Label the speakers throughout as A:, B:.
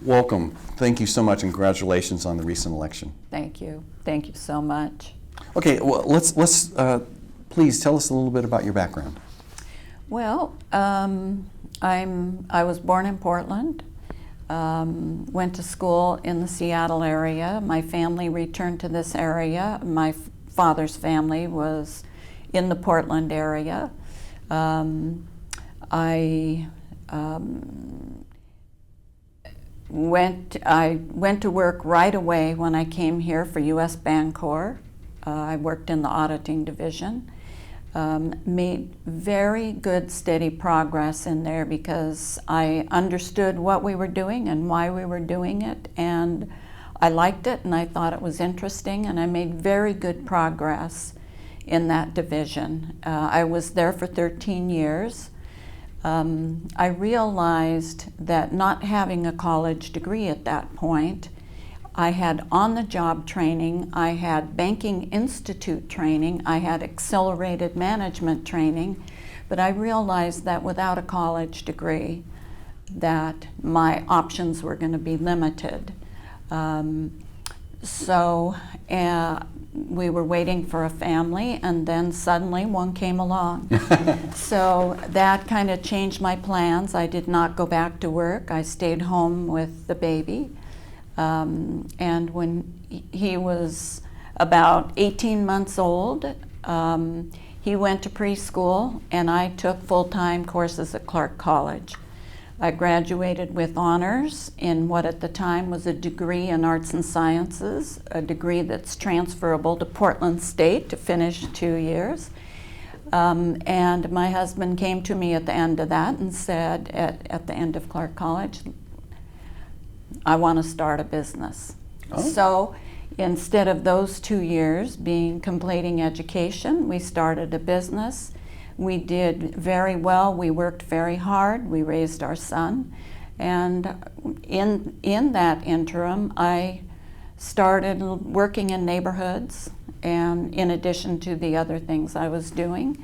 A: welcome. Thank you so much, and congratulations on the recent election.
B: Thank you. Thank you so much.
A: Okay, well, let's please tell us a little bit about your background.
B: Well, I was born in Portland. Went to school in the Seattle area. My family returned to this area. My father's family was in the Portland area. I went to work right away when I came here for U.S. Bancorp. I worked in the auditing division. Made very good, steady progress in there because I understood what we were doing and why we were doing it, and I liked it and I thought it was interesting, and I made very good progress in that division. I was there for 13 years. I realized that not having a college degree at that point, I had on-the-job training, I had banking institute training, I had accelerated management training, but I realized that without a college degree, that my options were going to be limited. So we were waiting for a family, and then suddenly one came along. So that kind of changed my plans. I did not go back to work. I stayed home with the baby. And when he was about 18 months old, he went to preschool, and I took full-time courses at Clark College. I graduated with honors in what at the time was a degree in arts and sciences, a degree that's transferable to Portland State to finish 2 years. And my husband came to me at the end of that and said, at the end of Clark College, I want to start a business. Oh. So instead of those 2 years being completing education, we started a business. We did very well. We worked very hard. We raised our son. And in that interim, I started working in neighborhoods, and in addition to the other things I was doing,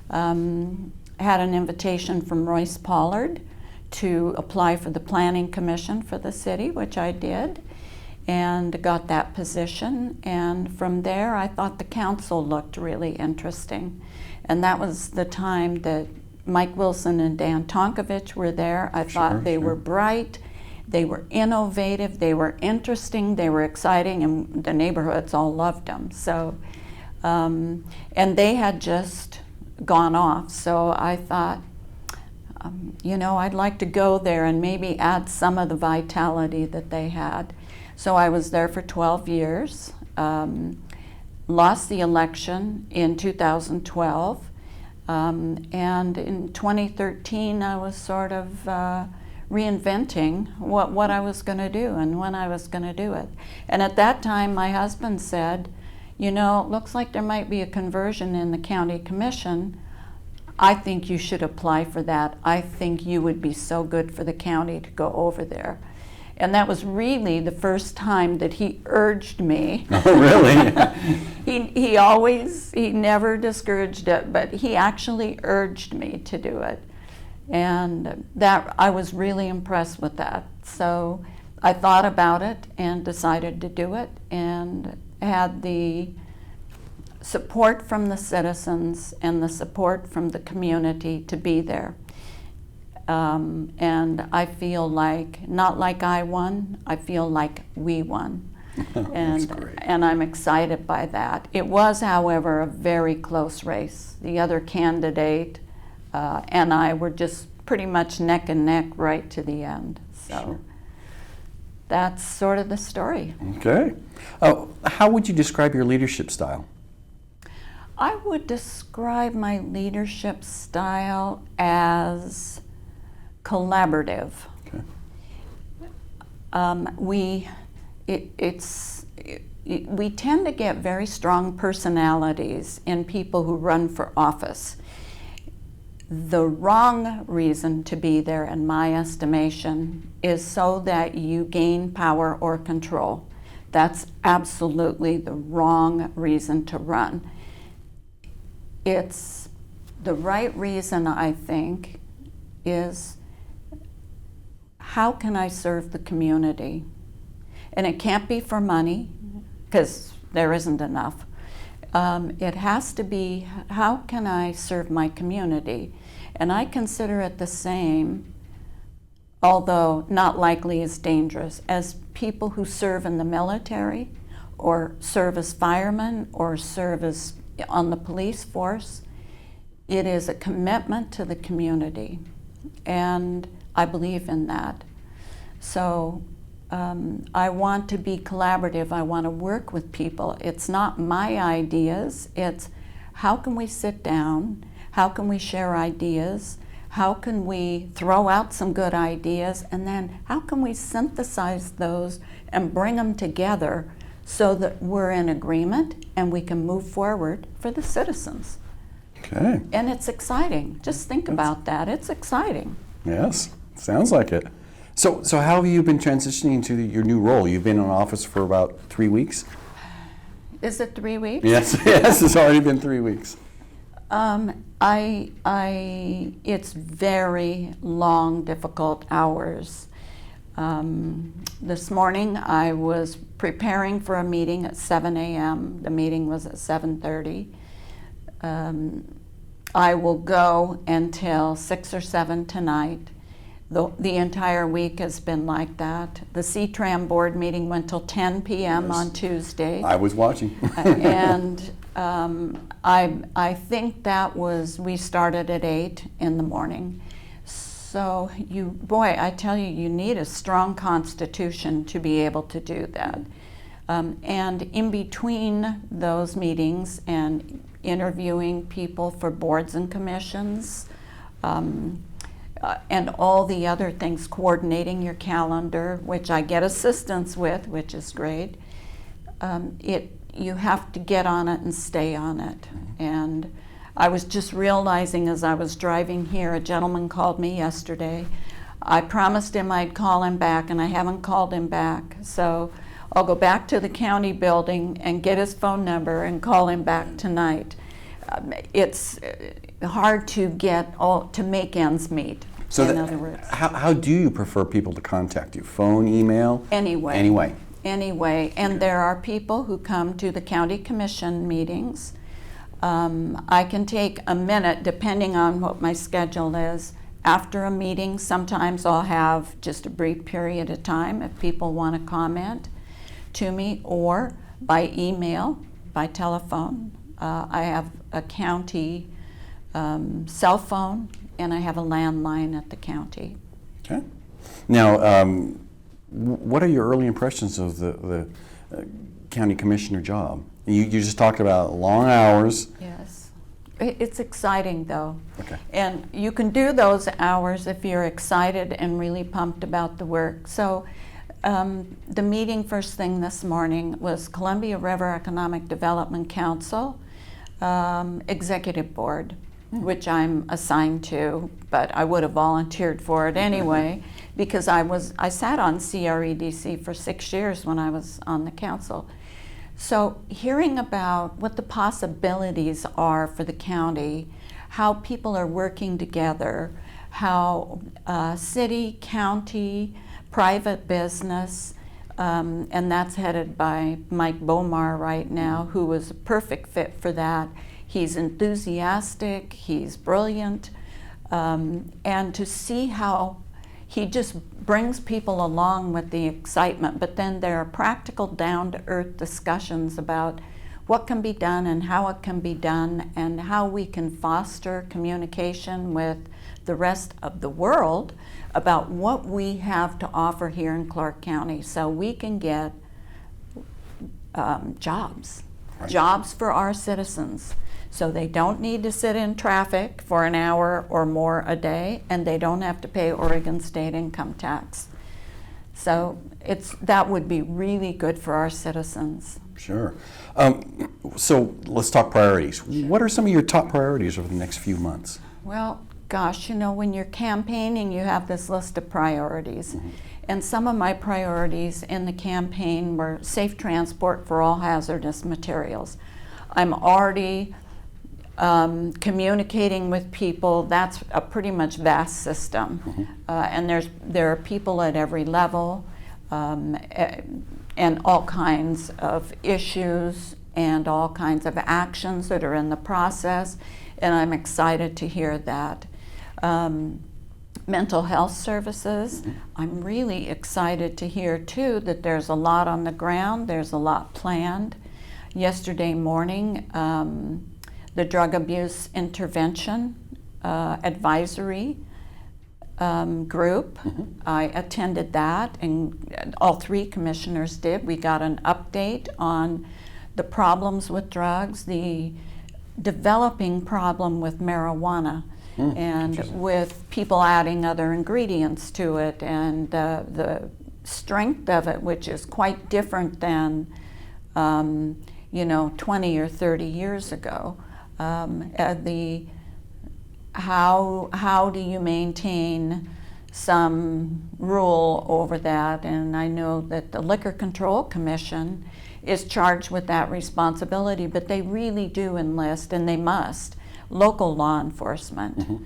B: had an invitation from Royce Pollard to apply for the Planning Commission for the city, which I did, and got that position. And from there, I thought the council looked really interesting. And that was the time that Mike Wilson and Dan Tonkovich were there. I thought they were bright, they were innovative, they were interesting, they were exciting, and the neighborhoods all loved them. So, and they had just gone off, so I thought, you know, I'd like to go there and maybe add some of the vitality that they had. So I was there for 12 years, lost the election in 2012, and in 2013 I was sort of reinventing what I was going to do and when I was going to do it. And at that time my husband said, you know, it looks like there might be a conversion in the county commission. I think you should apply for that. I think you would be so good for the county to go over there. And that was really the first time that he urged me.
A: Oh, really?
B: He never discouraged it, but he actually urged me to do it. And that, I was really impressed with that. So I thought about it and decided to do it, and had the support from the citizens and the support from the community to be there. And I feel like, not like I won, I feel like we won. And I'm excited by that. It was, however, a very close race. The other candidate and I were just pretty much neck and neck right to the end. So that's sort of the story.
A: Okay. How would you describe your leadership style?
B: I would describe my leadership style as collaborative.
A: Okay.
B: We tend to get very strong personalities in people who run for office. The wrong reason to be there, in my estimation, is so that you gain power or control. That's absolutely the wrong reason to run. It's the right reason, I think, is how can I serve the community? And it can't be for money, because there isn't enough. It has to be, how can I serve my community? And I consider it the same, although not likely as dangerous, as people who serve in the military or serve as firemen or serve as on the police force. It is a commitment to the community, and I believe in that. So I want to be collaborative. I want to work with people. It's not my ideas. It's how can we sit down? How can we share ideas? How can we throw out some good ideas? And then how can we synthesize those and bring them together so that we're in agreement and we can move forward for the citizens?
A: Okay.
B: And it's exciting. Just think about that. It's exciting.
A: Yes, sounds like it. So how have you been transitioning to your new role? You've been in office for about 3 weeks?
B: Is it 3 weeks?
A: Yes, yes, it's already been 3 weeks.
B: It's very long, difficult hours. This morning I was preparing for a meeting at 7 a.m. The meeting was at 7:30. I will go until 6 or 7 tonight. The entire week has been like that. The C-Tram board meeting went till 10 p.m. on Tuesday.
A: I was watching.
B: And I think that was, we started at 8 in the morning. So boy, I tell you, you need a strong constitution to be able to do that. And in between those meetings and interviewing people for boards and commissions, and all the other things, coordinating your calendar, which I get assistance with, which is great. You have to get on it and stay on it. And I was just realizing as I was driving here, a gentleman called me yesterday. I promised him I'd call him back, and I haven't called him back. So I'll go back to the county building and get his phone number and call him back tonight. It's hard to to make ends meet.
A: So
B: in other words,
A: how do you prefer people to contact you? Phone, email?
B: Anyway, and there are people who come to the county commission meetings. I can take a minute, depending on what my schedule is. After a meeting, sometimes I'll have just a brief period of time if people want to comment to me, or by email, by telephone. I have a county cell phone, and I have a landline at the county.
A: Okay. Now, what are your early impressions of the county commissioner job? You just talked about long hours.
B: Yes. It's exciting, though.
A: Okay.
B: And you can do those hours if you're excited and really pumped about the work. So the meeting first thing this morning was Columbia River Economic Development Council Executive Board, which I'm assigned to, but I would have volunteered for it anyway, because I sat on CREDC for 6 years when I was on the council. So hearing about what the possibilities are for the county, how people are working together, how city, county, private business, and that's headed by Mike Bomar right now, who was a perfect fit for that. He's enthusiastic, he's brilliant, and to see how he just brings people along with the excitement, but then there are practical, down-to-earth discussions about what can be done and how it can be done and how we can foster communication with the rest of the world about what we have to offer here in Clark County so we can get jobs.
A: Right.
B: Jobs for our citizens. So they don't need to sit in traffic for an hour or more a day, and they don't have to pay Oregon state income tax. So that would be really good for our citizens.
A: Sure. So let's talk priorities. What are some of your top priorities over the next few months?
B: Well, gosh, when you're campaigning, you have this list of priorities. Mm-hmm. And some of my priorities in the campaign were safe transport for all hazardous materials. I'm already communicating with people, that's a pretty much vast system. And there are people at every level, and all kinds of issues and all kinds of actions that are in the process, and I'm excited to hear that. Mental health services, I'm really excited to hear too that there's a lot on the ground, there's a lot planned. Yesterday morning, the Drug Abuse Intervention Advisory group, I attended that, and all three commissioners did. We got an update on the problems with drugs, the developing problem with marijuana, and with people adding other ingredients to it, and the strength of it, which is quite different than 20 or 30 years ago. How do you maintain some rule over that? And I know that the Liquor Control Commission is charged with that responsibility, but they really do enlist, and they must, local law enforcement.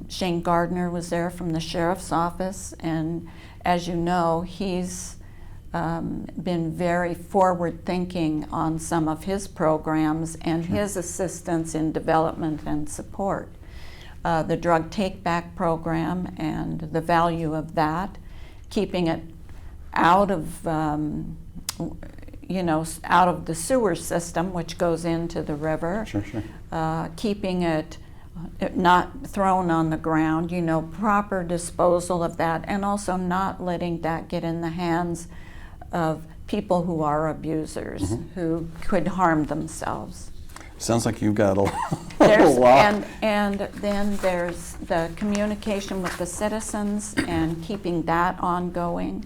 B: Shane Gardner was there from the Sheriff's Office, and as you know, he's been very forward-thinking on some of his programs and his assistance in development and support. The drug take-back program and the value of that, keeping it out of out of the sewer system, which goes into the river, keeping it not thrown on the ground, proper disposal of that, and also not letting that get in the hands of people who are abusers, who could harm themselves.
A: Sounds like you've got a lot.
B: And then there's the communication with the citizens and keeping that ongoing.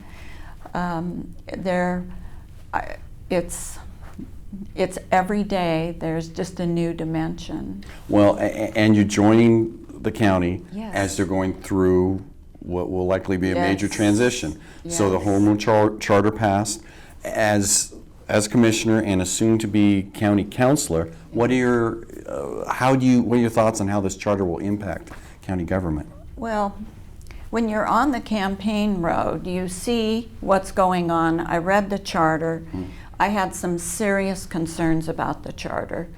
B: It's every day there's just a new dimension.
A: Well, and you're joining the county
B: Yes.
A: as they're going through what will likely be a major
B: Yes.
A: transition. So the
B: Yes.
A: home rule charter passed. As commissioner and a soon-to-be county councilor, what are your thoughts on how this charter will impact county government?
B: Well, when you're on the campaign road, you see what's going on. I read the charter. I had some serious concerns about the charter,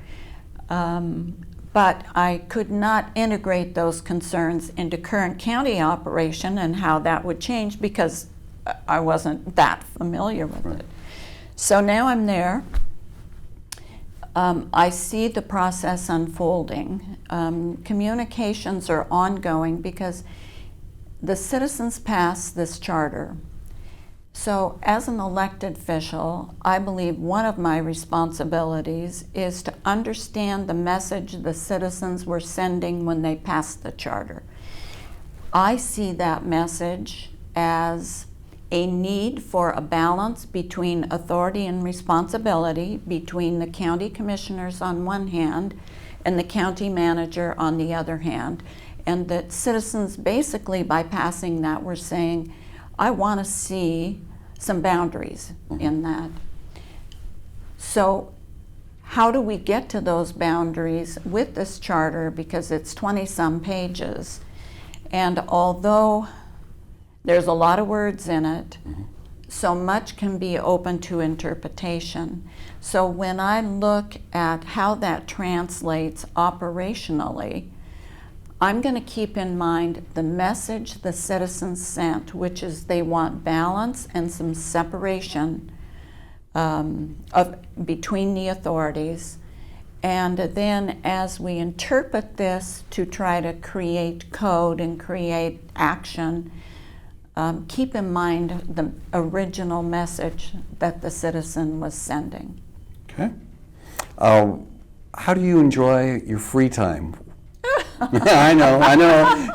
B: but I could not integrate those concerns into current county operation and how that would change because I wasn't that familiar with it. So now I'm there. I see the process unfolding. Communications are ongoing because the citizens passed this charter. So as an elected official, I believe one of my responsibilities is to understand the message the citizens were sending when they passed the charter. I see that message as a need for a balance between authority and responsibility between the county commissioners on one hand and the county manager on the other hand. And that citizens basically by passing that were saying, I want to see some boundaries in that. So how do we get to those boundaries with this charter, because it's 20-some pages, and although there's a lot of words in it, so much can be open to interpretation. So when I look at how that translates operationally, I'm going to keep in mind the message the citizens sent, which is they want balance and some separation between the authorities. And then as we interpret this to try to create code and create action, keep in mind the original message that the citizen was sending.
A: Okay. How do you enjoy your free time? I know.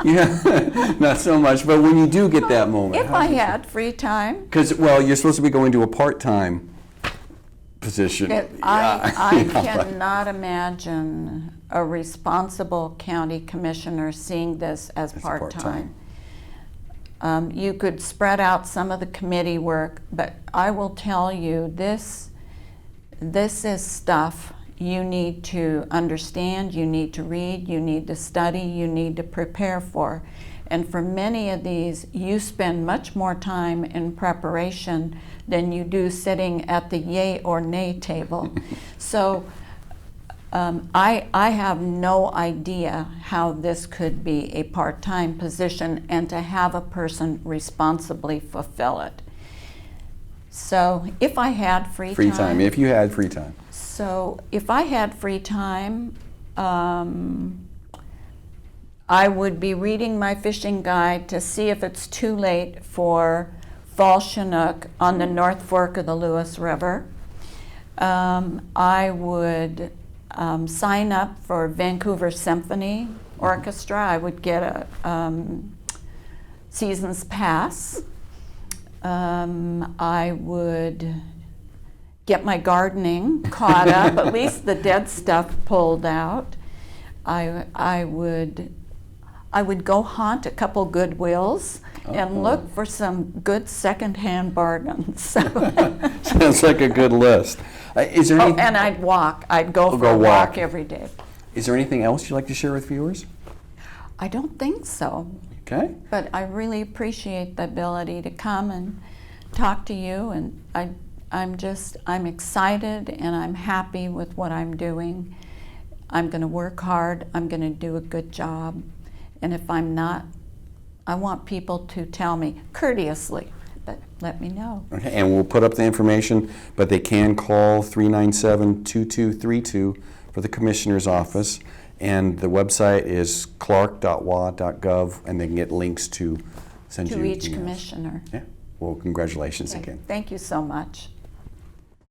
A: Yeah, not so much. But when you do get that moment,
B: If I had free time,
A: because you're supposed to be going to a part-time position.
B: I cannot imagine a responsible county commissioner seeing this as part-time. You could spread out some of the committee work, but I will tell you this is stuff you need to understand, you need to read, you need to study, you need to prepare for. And for many of these, you spend much more time in preparation than you do sitting at the yay or nay table. So I have no idea how this could be a part-time position and to have a person responsibly fulfill it. So if I had free time.
A: If you had free time.
B: So if I had free time, I would be reading my fishing guide to see if it's too late for fall Chinook on the North Fork of the Lewis River. I would sign up for Vancouver Symphony Orchestra. I would get a season's pass. I would get my gardening caught up, at least the dead stuff pulled out. I would go haunt a couple Goodwills and look for some good secondhand bargains.
A: Sounds like a good list. Is there any,
B: and I'd walk. I'd go for a walk every day.
A: Is there anything else you'd like to share with viewers?
B: I don't think so.
A: Okay.
B: But I really appreciate the ability to come and talk to you, and I'm excited and I'm happy with what I'm doing. I'm going to work hard. I'm going to do a good job. And if I'm not, I want people to tell me courteously, but let me know.
A: Okay, and we'll put up the information, but they can call 397-2232 for the Commissioner's office. And the website is clark.wa.gov, and they can get links to send you
B: To each
A: emails.
B: commissioner.
A: Yeah. Well, congratulations again.
B: Thank you so much.